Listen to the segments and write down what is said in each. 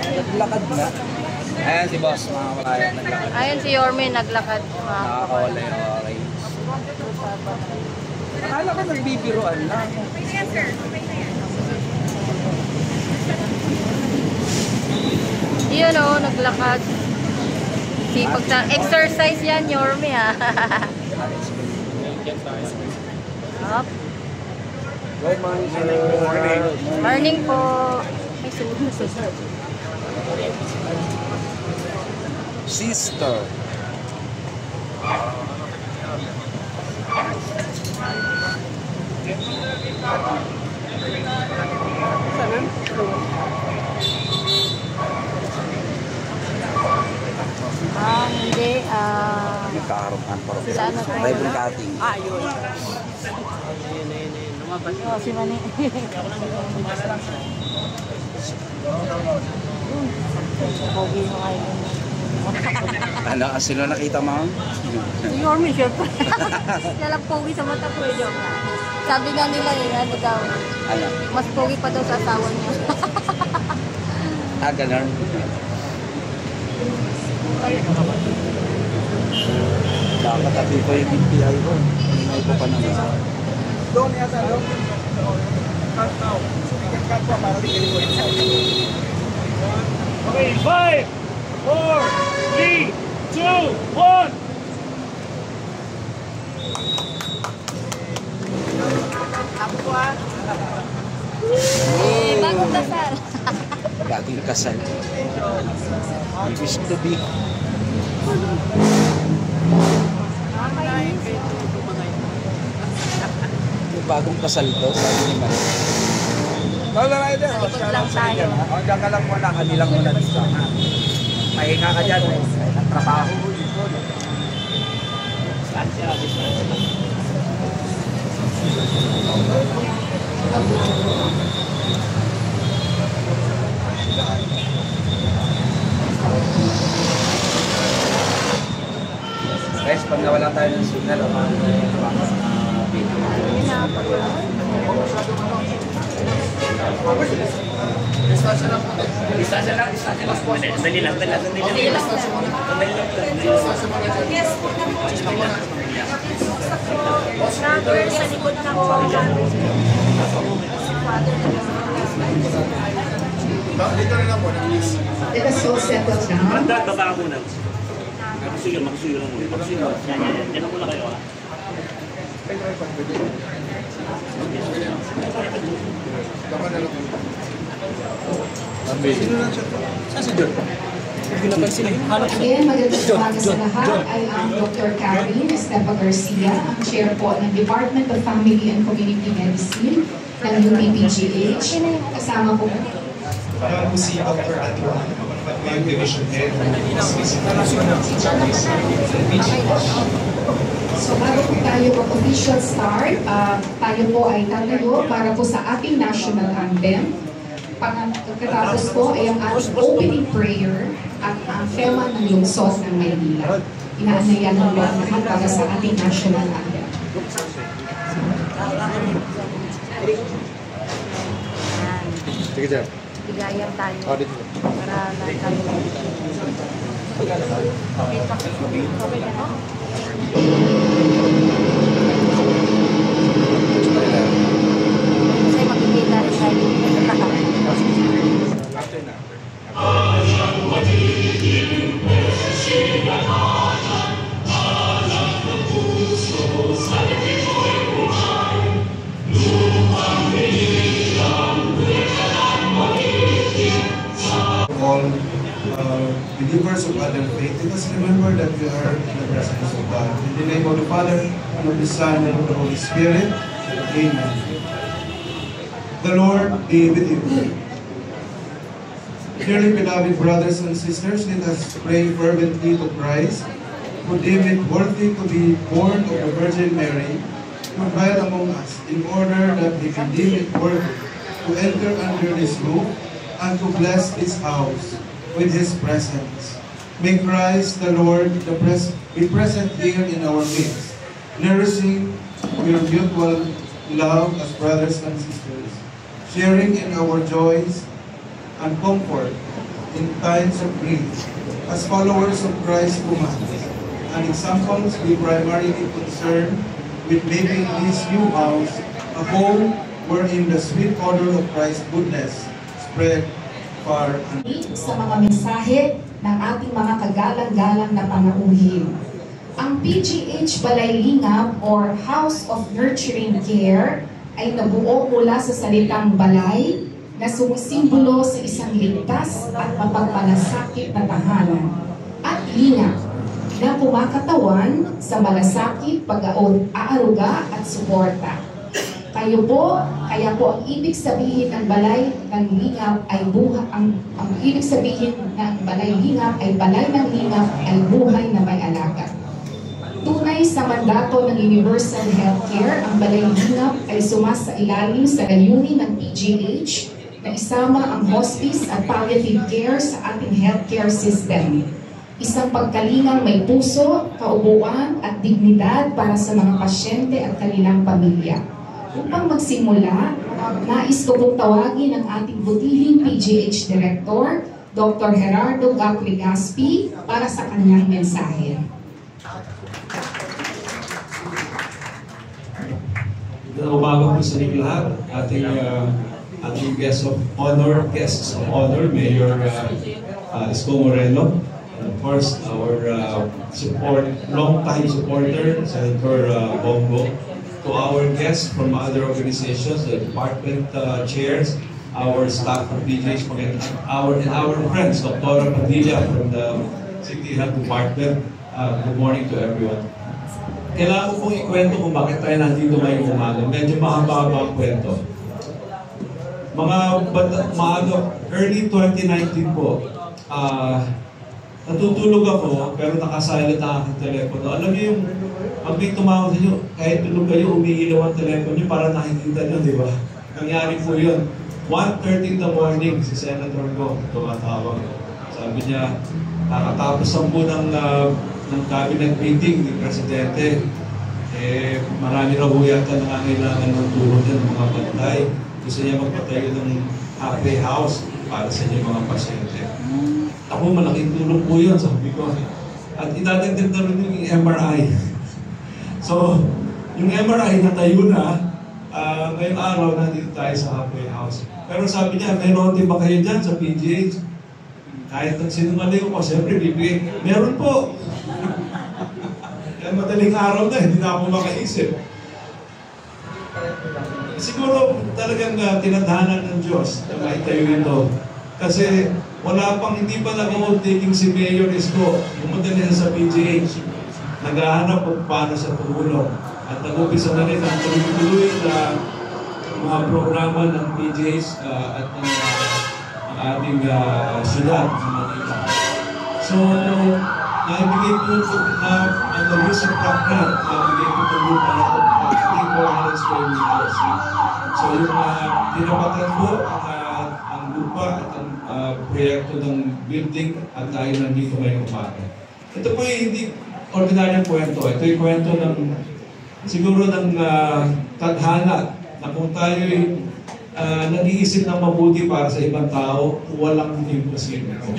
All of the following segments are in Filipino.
Naglakad na. Ayan si boss, mga kabayan, naglakad. Ayan si Yorme, naglakad. Nakakawala yung okay. Akala ko nagbibiruan lang. Yun o, naglakad. Sipag sa exercise yan, Yorme ha. Up. Good morning, sir. Morning po. May sulit na sister. Sister. Hindi. Nagkakaroon pa rin. Sila ano tayo? Ribbon cutting. Yun. Lumabas. Si Mani. Pogi mo kayo. Ano, sino nakita mo? Si Yorme, syempre. Nalang pogi sa mata ko, joke na. Sabi nga nila ano daw, Ano? mas pogi pa daw sa asawa niya. Ganun. Kakatabi ko yung BPI ko. May ko pa naman. Doon yata, doon. Okay, 5, 4, 3, 2, 1. Bagong kasal. Dating kasal. Wish to be. Yung bagong kasal to, sabi ni Man. Malikot lang tayo. Diyan ka lang muna, kanilang muna dito. Pahinga ka dyan, trabaho. Guys, pag nawalan tayo ng signal, Distansya lang. Dali lang. Sa likod na ko. Let us all settle down. Handa, baba muna. Makasuyo lang muna. Yan muna kayo ha. Again, magandang umaga sa lahat. I am Dr. Karen Estepa Garcia, ang chair po ng Department of Family and Community Medicine ng UPPGH. Kasama po si Dr. Atuan, Batman Division Head is visiting si Charles So bago po tayo mag-official start, tayo po ay tatayo para po sa ating national anthem. Pagkatapos po ay ang ating opening prayer at ang tema ng lungsod ng Maynila. Inaanyayan ng lahat para sa ating national anthem. Sige, Jeff. Bigayan tayo. Audit. Para lahat tayo. Okay na, no? Kasi makikita rin tayo. all believers of other faith. Let us remember that we are in the presence of God. In the name of the Father, and of the Son, and of the Holy Spirit. Amen. The Lord be with you. Dearly beloved brothers and sisters, let us pray fervently to Christ, who deemed it worthy to be born of the Virgin Mary, to dwell among us, in order that we can deem it worthy to enter under this roof and to bless this house with His presence. May Christ the Lord be present here in our midst, nourishing your mutual love as brothers and sisters, sharing in our joys and comfort in times of grief. As followers of Christ's commands and examples, we primarily concerned with making this new house a home wherein the sweet odor of Christ's goodness spread far and wide. Sa mga mensahe ng ating mga kagalang-galang na panauhin. Ang PGH Balay Lingap or House of Nurturing Care ay nabuo mula sa salitang balay na sumisimbolo sa isang ligtas at mapagmalasakit na tahanan at lingap na kumakatawan sa malasakit, pag-aaruga at suporta. Kaya po ang ibig sabihin ng balay ng lingap ay buhay, ang ibig sabihin ng balay lingap ay balay ng lingap ay buhay na may alaga. Tunay sa mandato ng Universal Healthcare, ang balay lingap ay sumasailalim sa layunin ng PGH na isama ang hospice at palliative care sa ating healthcare system. Isang pagkalingang may puso, kaubuan at dignidad para sa mga pasyente at kanilang pamilya. Upang magsimula, nais ko pong tawagin ang ating butihing PGH Director, Dr. Gerardo Gapri-Gaspi, para sa kanyang mensahe. Umaga po sa inyo lahat, ating guests of honor, Mayor Isko Moreno, and of course our long-time supporter, Senator Bongo, to our guests from other organizations, the department chairs, our staff from PGH, and our friends, Dr. Padilla from the City Health Department. Good morning to everyone. Kailangan ko pong ikwento kung bakit tayo nandito ngayong umaga. Medyo mahaba ang kwento. Early 2019 po, natutulog ako, pero nakasilent ang aking telepono. Alam niyo yung, pag may tumawag sa inyo, kahit tulog kayo, umiilaw ang telepono niyo para nakikita niyo, di ba? Nangyari po yun. 1:30 in the morning, si Senator Go tumatawag. Sabi niya, nakatapos ang po ng cabinet meeting ni Presidente, marami raw yata nangangailangan ng tulong yan, mga bantay. Gusto niya magpatayo ng halfway house para sa inyo mga pasyente. Ako, malaking tulong po yun, sabi ko. At itatagdag na rin yung MRI. So, yung MRI natayo na, ngayong araw nandito tayo sa halfway house. Pero sabi niya, may lote ba kayo dyan sa PGH? Kahit sinungaling ko, siyempre bibigay. Meron po. Madaling araw na, hindi na ako makaisip. Siguro talagang tinadhanan ng Diyos na maitayo ito. Kasi hindi pa nag-taking si Mayor Isko. Pumunta niya sa PGH. Naghahanap kung paano sa tumulong. At nag-upisa na rin ang tuloy-tuloy na mga programa ng PGH at ng ang ating syudad sa Manila. So, naibigay po na ang nag-use of prop grant, naibigay po itong lupa na 400 square meters. So, yung tinapatan po ang lupa at ang proyekto ng building at tayo nandito ngayong umaga. Ito po yung hindi ordinaryong kwento. Ito yung kwento ng siguro ng tadhana na kung tayo nag-iisip ng mabuti para sa ibang tao, walang imposible po.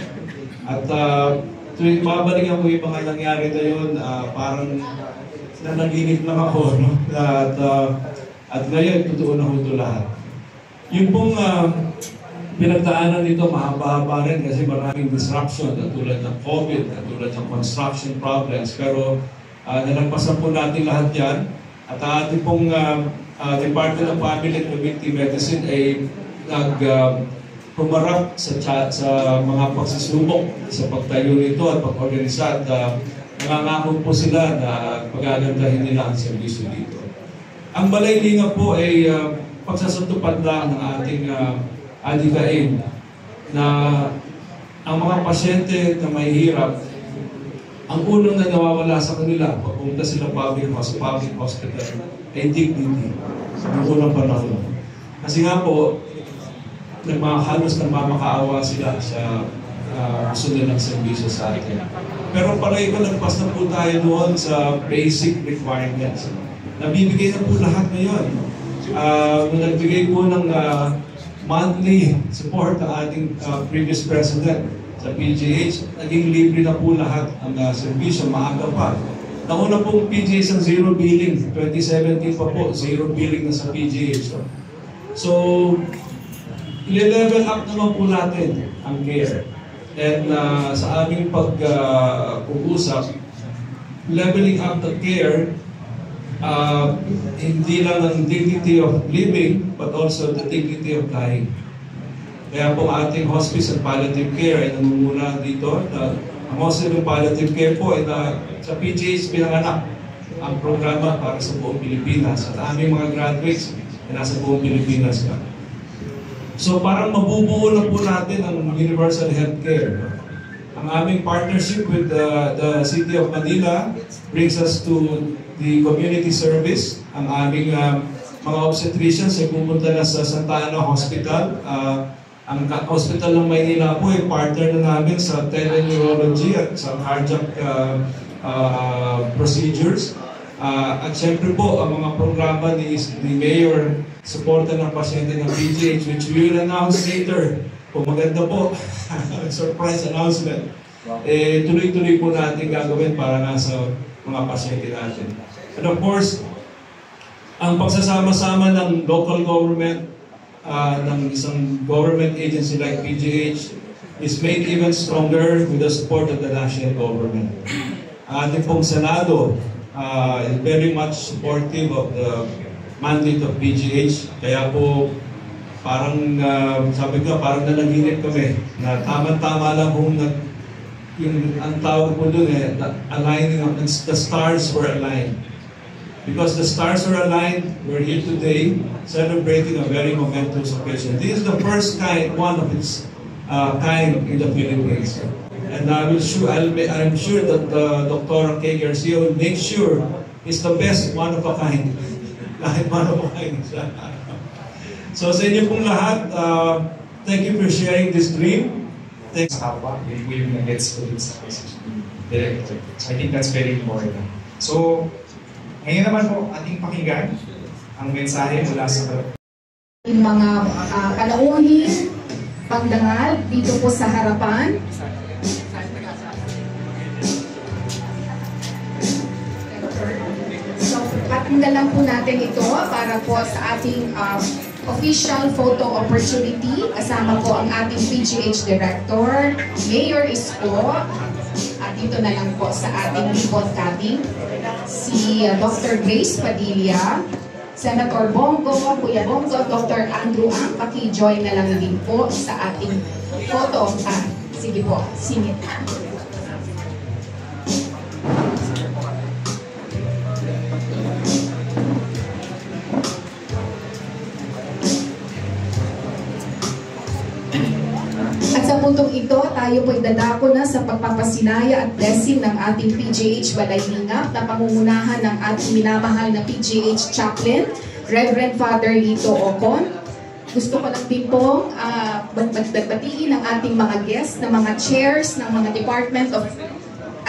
At tuwing babalikan ko yung mga nangyari na yun, parang nanaginip lang ako. No? At ngayon, totoo na ito lahat. Yung pong pinagdaanan nito, mahaba-haba rin kasi maraming disruption, katulad ng COVID, katulad ng construction problems. Pero nalagpasan po natin lahat yan. At ating pong Department of Family and Community Medicine ay pumarap sa mga pagsisubok sa pagtayo nito at pag-organisa. At nangangako po sila na pagagandahin nila ang serbisyo dito. Ang Balay Lingap po ay pagsasatupad lang ng ating adikain na ang mga pasyente na may hirap, ang unang na nawawala sa kanila pagpunta sila public hospital ay dignity sa unang panahon. Kasi nga po, halos nagmamakaawa sila sa gusto nilang serbisyo sa atin. Pero palagi ko nagpas na po tayo doon sa basic requirements. Nabibigay na po lahat ngayon. Nagbigay po ng monthly support ng ating previous president sa PGH. Naging libre na po lahat ang serbisyo, maaga pa. Nauna pong PGH ang zero billing. 2017 pa po, zero billing na sa PGH. So, i-level up naman po natin ang care. And sa aming pag-uusap, leveling up the care, hindi lang ang dignity of living, but also the dignity of dying. Kaya po ating hospice and palliative care ay namumuna dito. Ang hospice and palliative care po ay sa PGH pinanganak ang programa para sa buong Pilipinas. At aming mga graduates ay nasa buong Pilipinas ka. So parang mabubuo na po natin ang universal healthcare. Ang aming partnership with the City of Manila brings us to the community service. Ang aming mga obstetricians ay pupunta na sa Santa Ana Hospital. Ang hospital ng Maynila po ay partner na namin sa teleneurology at sa cardiac procedures. At syempre po, ang mga programa ni Mayor, suporta ng pasyente ng PGH, which we will announce later. Kung maganda po, surprise announcement. Tuloy-tuloy po natin gagawin para nasa mga pasyente natin. And of course, ang pagsasama-sama ng local government, ng isang government agency like PGH, is made even stronger with the support of the national government. Ating pong Senado is very much supportive of the mandate of PGH. Kaya po, parang sabi ko, parang nanaginip kami na tama-tama lang kung ang tawag po dun aligning of the stars were aligned. Because the stars are aligned, we're here today celebrating a very momentous occasion. This is the first one of its kind in the Philippines. And I'm sure that Dr. Kay Garcia will make sure it's the best one of a kind. Kahit one of a kind siya. So sa inyo pong lahat, thank you for sharing this dream. Thanks. Will gets to this director. So I think that's very important. So, ngayon naman po ating pakinggan ang mensahe mula sa yung mga kalauhin, pagdangal dito po sa harapan. So, pakinggan lang po natin ito para po sa ating official photo opportunity. Kasama po ang ating PGH Director, Mayor Isko. At dito na lang po sa ating ribbon cutting, si Dr. Grace Padilla, Senator Bongo, Kuya Bongo, Dr. Andrew Ang, paki-join na lang din po sa ating photo. Sige po, singit. puntong ito, tayo po'y dadako na sa pagpapasinaya at blessing ng ating PGH Balay Lingap na pangungunahan ng ating minamahal na PGH Chaplain, Reverend Father Lito Ocon. Gusto ko lang din po batiin ang ating mga guests, na mga chairs ng mga department of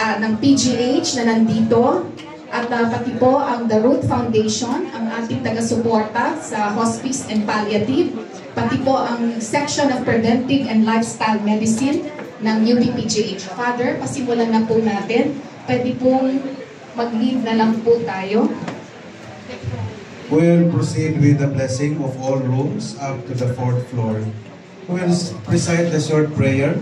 ng PGH na nandito. At pati po ang The Root Foundation, ang ating taga-suporta sa Hospice and Palliative, pati po ang Section of Preventive and Lifestyle Medicine ng UPPGH. Father, pasimulan na po natin. Pwede pong mag-lead na lang po tayo. We'll proceed with the blessing of all rooms up to the 4th floor. We'll recite the short prayer.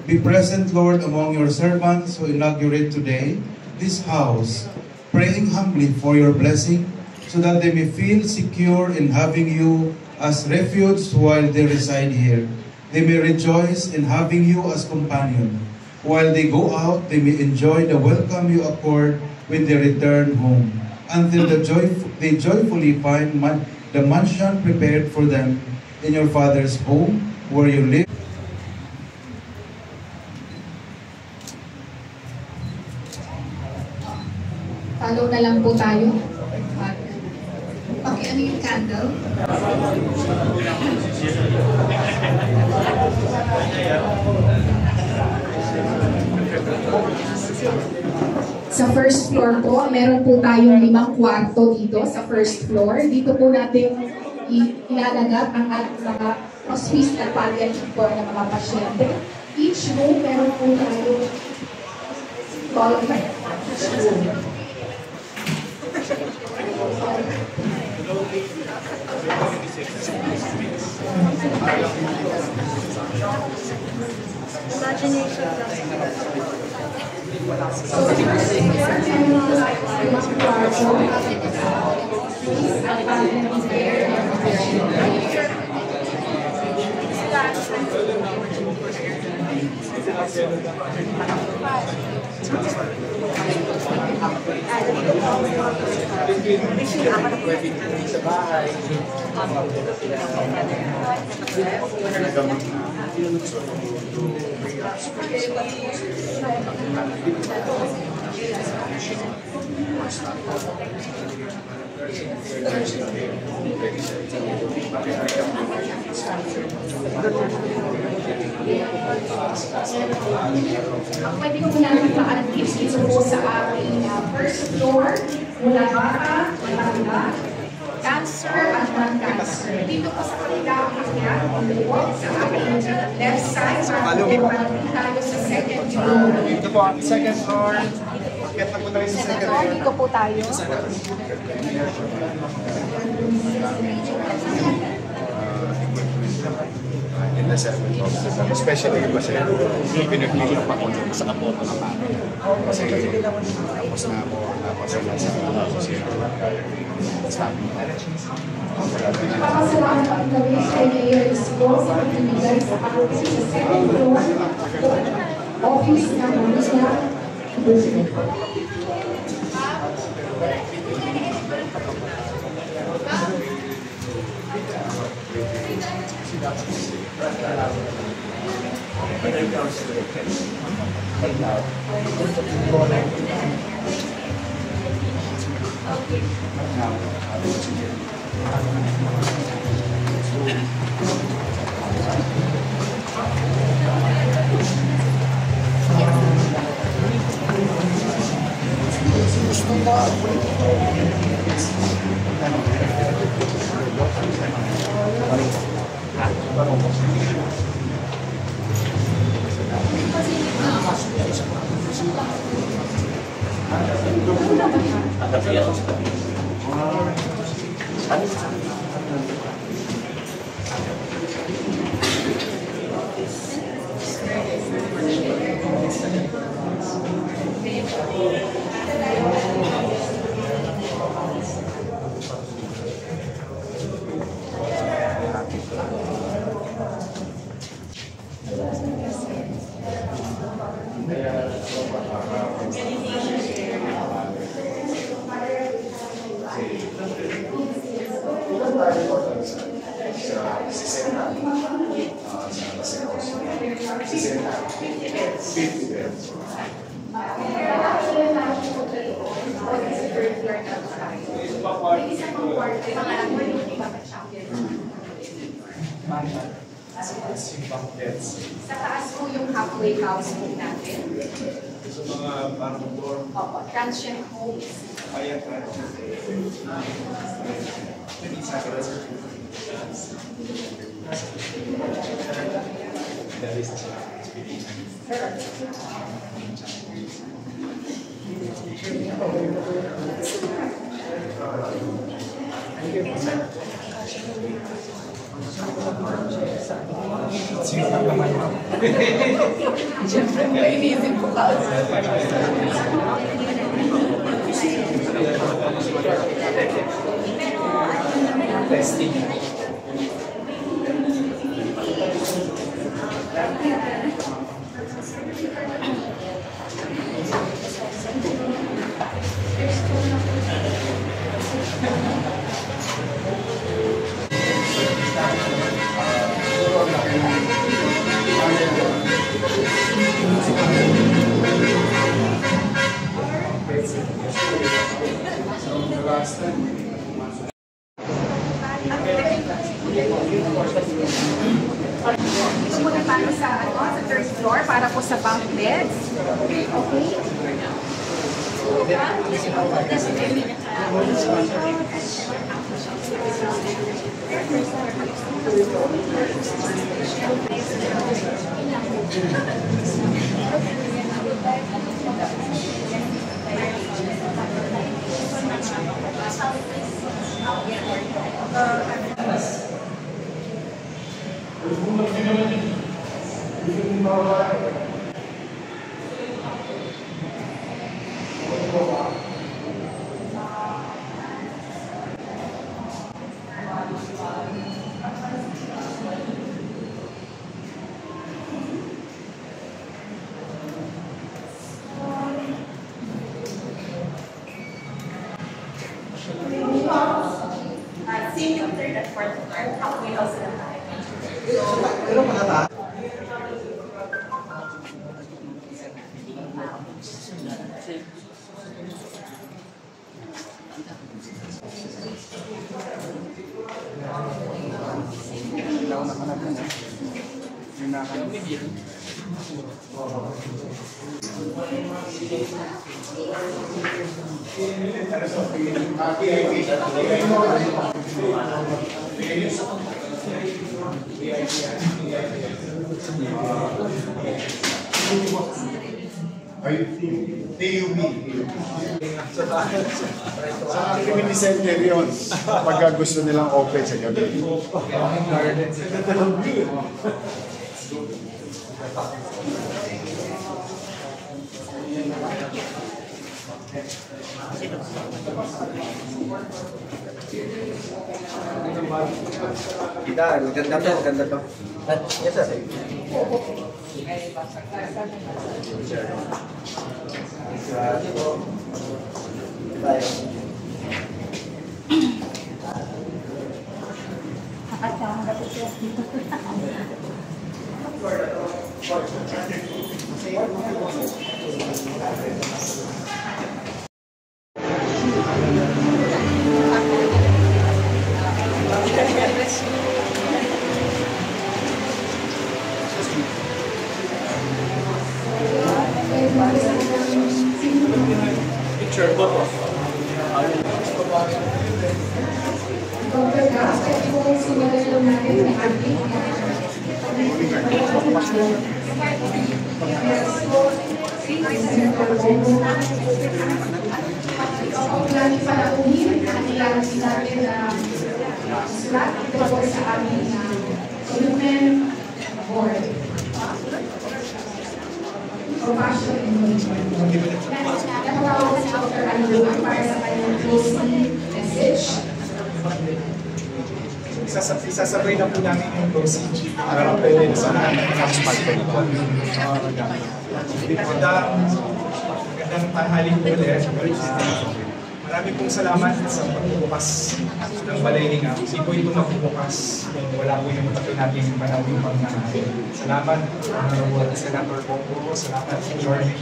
Be present, Lord, among your servants who inaugurate today this house, praying humbly for your blessing so that they may feel secure in having you as refuge while they reside here. They may rejoice in having you as companion. While they go out, they may enjoy the welcome you accord when they return home, until they joyfully find the mansion prepared for them in your Father's home, where you live. Follow na lang po tayo. Okay, ano yung candle? Sa first floor po, meron po tayong 5 kwarto dito sa first floor. Dito po natin ilalagat ang ating mga hospice at palliative care ng mga pasyente. Each room, meron po tayong 12 Pwede ko muna natin pa-tips dito po sa ating first floor, mula bata, matanda, cancer at non-cancer. Dito po sa kanilang akyat, sa ating left side, marami tayo sa second floor. Dito po ang second floor. Akit na po tayo sa second floor. Dito po tayo. In the seven offices, especially yung kasi pinag-pick up ako sa kapoto ng pare. Kasi tapos na ako, napasala sa staffing. Papasalamat ang kami kay Mayor Isko sa pagkibigay sa ating sa second floor, office ng Manila. sa 60, sa Baseros. 60, 50 pesos. Sa taas po yung halfway house po natin. Sa mga parang dorm. Opo, transient homes. Ayan, transient. Siyempre, may inisip ko ka. Testing. Ito muna tayo sa, sa third floor para po sa bunk beds. Okay? Same yung third at fourth floor. Halfway house na tayo. Pero makata. Sa community center yun, pagka gusto nilang open sa gabi. Kita, ganda to. Yes, sir. Picture photo. Dr. Gas, kaya po simulan lang natin ang ating ang plan palauhin at ilalagay natin na slot ito po sa aming Human Board. Compassion and Movement. Nakatawag si Dr. Andrew para sa kanyang closing message. Isasabay na po namin yung dosage para pwede sa magandang tanghali po ulit. Marami pong salamat sa pagbubukas ng balay lingap. Hindi po ito magbubukas kung wala po yung tatlo natin panawing pagmamahal. Salamat, Honorable Senator Bongo. Salamat, Jorge.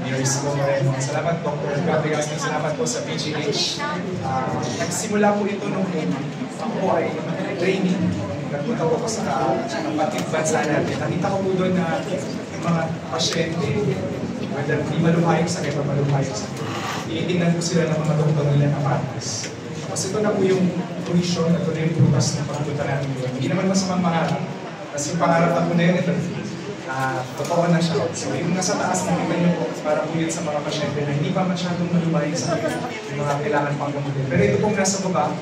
Miris Moreno. Salamat, Dr. Gabriel. Salamat po sa PGH. Nagsimula po ito nung ako po ay training. Nagpunta po ko sa kapatid bansa natin. Nakita ko po doon na yung mga pasyente, whether hindi malumayong sakit o malumayong sakit, tinitingnan po sila ng mga doktor nila na patas. Tapos ito na po yung tuition, ito na yung prutas na pagpunta natin yun. Hindi naman masamang maharap. Tapos yung pangarap ako na yun, ito, totoo na siya. So yung nasa taas ng iba nyo po, para po yun sa mga pasyente na hindi pa masyadong malumayong sakit, yung mga kailangan pang gamutin. Pero ito pong nasa baba,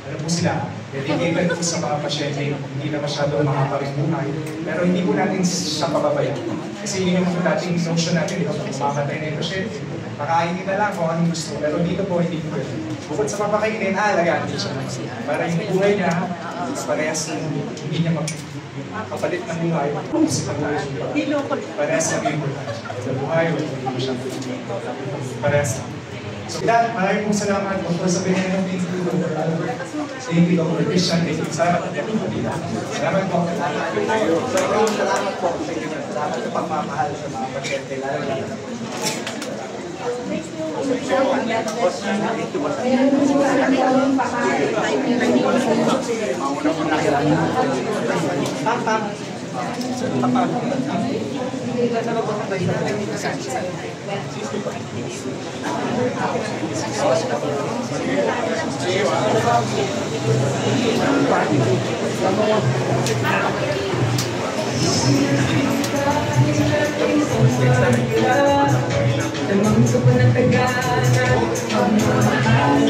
ano po sila, dedicated po sa mga pasyente, hindi na masyadong makakaring buhay. Pero hindi po natin siya pababayan. Kasi yun yung dating notion natin, di ba? Mamatay na yung pasyente, pakainin na lang kung anong gusto. Pero dito po, hindi po yun. Bukod sa papakainin, alagaan din siya. Para yung buhay niya, parehas na hindi niya kapalit ng buhay. Kasi pag-buhay siya. Parehas na yung buhay, hindi mo siya. Parehas na. So, maraming pong salamat po sa Beneno. Thank you, Dr. Albert. Thank you, Dr. Christian. Thank you. Salamat po. Salamat po. Salamat po. Salamat sa pagmamahal sa mga pasyente. Lalo. Damang ko pa ng tagana, pagmamahal.